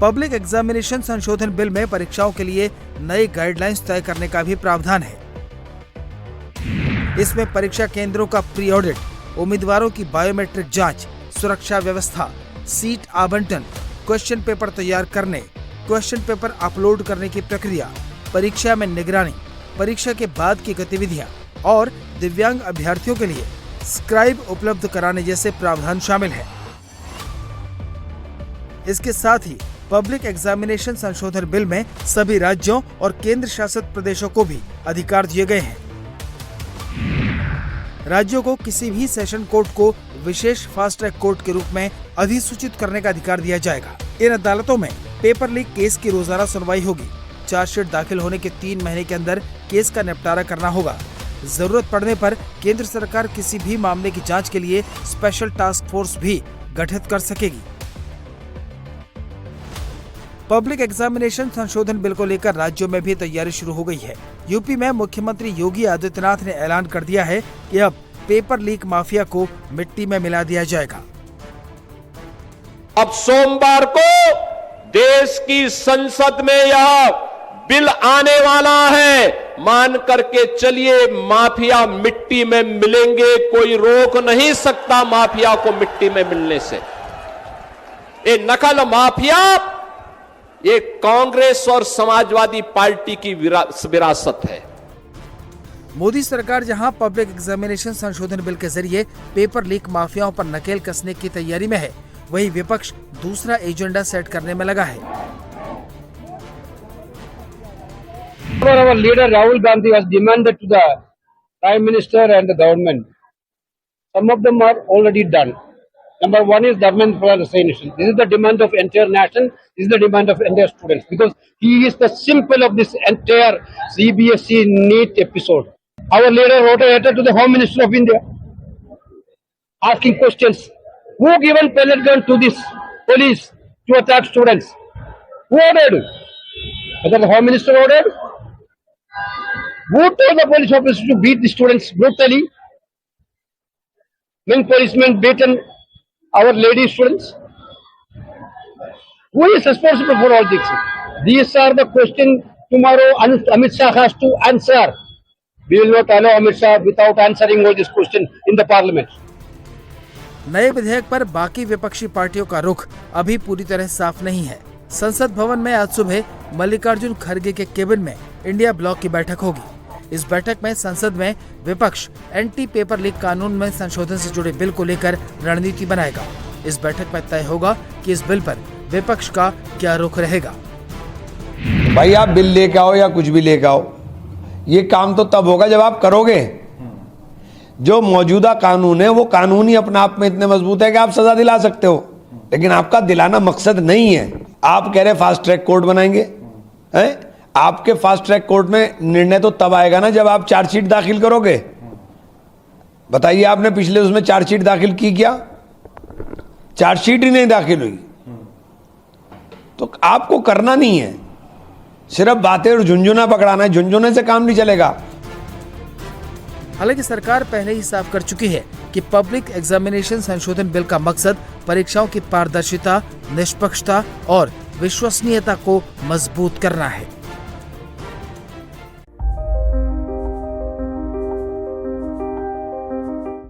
Public examination संशोधन bill में परीक्षाओं के लिए नई गाइडलाइंस तय करने का भी प्रावधान है। इसमें परीक्षा केंद्रों का प्री ऑडिट, उम्मीदवारों की बायोमेट्रिक जांच, सुरक्षा व्यवस्था, सीट आवंटन, क्वेश्चन पेपर तैयार करने, क्वेश्चन पेपर अपलोड करने की प्रक्रिया, परीक्षा में निगरानी, परीक्षा के बाद की गतिविधियां और दिव्यांग अभ्यर्थियों के लिए स्क्राइब उपलब्ध कराने जैसे प्रावधान शामिल है। इसके साथ ही पब्लिक एग्जामिनेशन संशोधन बिल में सभी राज्यों और केंद्र शासित प्रदेशों को भी अधिकार दिए गए हैं। राज्यों को किसी भी सेशन कोर्ट को विशेष फास्ट ट्रैक कोर्ट के रूप में अधिसूचित करने का अधिकार दिया जाएगा। इन अदालतों में पेपर लीक केस की रोजाना सुनवाई होगी। चार्जशीट दाखिल होने के 3 महीने के अंदर केस का निपटारा करना होगा। जरूरत पड़ने पर केंद्र सरकार किसी भी मामले की जांच के लिए स्पेशल टास्क फोर्स भी गठित कर सकेगी। पब्लिक एग्जामिनेशन संशोधन बिल को लेकर राज्यों में भी तैयारी शुरू हो गई है। यूपी में मुख्यमंत्री योगी आदित्यनाथ ने ऐलान कर दिया है कि अब पेपर लीक माफिया को मिट्टी में मिला दिया जाएगा। अब सोमवार को देश की संसद में यह बिल आने वाला है। मान करके चलिए, माफिया मिट्टी में मिलेंगे, कोई रोक नहीं सकता माफिया को मिट्टी में मिलने से। ये नकल माफिया ये कांग्रेस और समाजवादी पार्टी की विरासत है। मोदी सरकार जहां पब्लिक एग्जामिनेशन संशोधन बिल के जरिए पेपर लीक माफियाओं पर नकेल कसने की तैयारी में है, वहीं विपक्ष दूसरा एजेंडा सेट करने में लगा है। Our leader Rahul Gandhi has demanded to the Prime Minister and the government. Some of them are already done. Number one is government for resignation. This is the demand of entire nation. This is the demand of entire students, because he is the symbol of this entire CBSE NEET episode. Our leader wrote a letter to the Home Minister of India asking questions. Who given pellet gun to this police to attack students? Who ordered? Whether the Home Minister ordered? Who told the police officers to beat the students brutally? When policemen beaten our lady students? Who is responsible for all this? These are the questions tomorrow Amit Shah has to answer. We will not allow Amit Shah without answering all these questions in the parliament. नए विधेयक पर बाकी विपक्षी पार्टियों का रुख अभी पूरी तरह साफ नहीं है। संसद भवन में आज सुबह मल्लिकार्जुन खड़गे के केबिन में इंडिया ब्लॉक की बैठक होगी। इस बैठक में संसद में विपक्ष एंटी पेपर लीक कानून में संशोधन से जुड़े बिल को लेकर रणनीति बनाएगा। इस बैठक में तय होगा कि इस बिल पर विपक्ष का क्या रुख रहेगा। भाई आप बिल लेके आओ या कुछ भी लेके आओ, ये काम तो तब होगा जब आप करोगे। जो मौजूदा कानून है वो कानून ही अपने आप में इतने मजबूत है कि आप सजा दिला सकते हो, लेकिन आपका दिलाना मकसद नहीं है। आप कह रहे फास्ट ट्रैक कोर्ट बनाएंगे, हैं? आपके फास्ट ट्रैक कोर्ट में निर्णय तो तब आएगा ना जब आप चार्जशीट दाखिल करोगे। बताइए, आपने पिछले उसमें चार्जशीट दाखिल की क्या? चार्जशीट ही नहीं दाखिल हुई। तो आपको करना नहीं है, सिर्फ बातें और झुंझुना पकड़ाना है। झुंझुने से काम नहीं चलेगा। हालांकि सरकार पहले ही साफ कर चुकी है कि पब्लिक एग्जामिनेशन संशोधन बिल का मकसद परीक्षाओं की पारदर्शिता, निष्पक्षता और विश्वसनीयता को मजबूत करना है।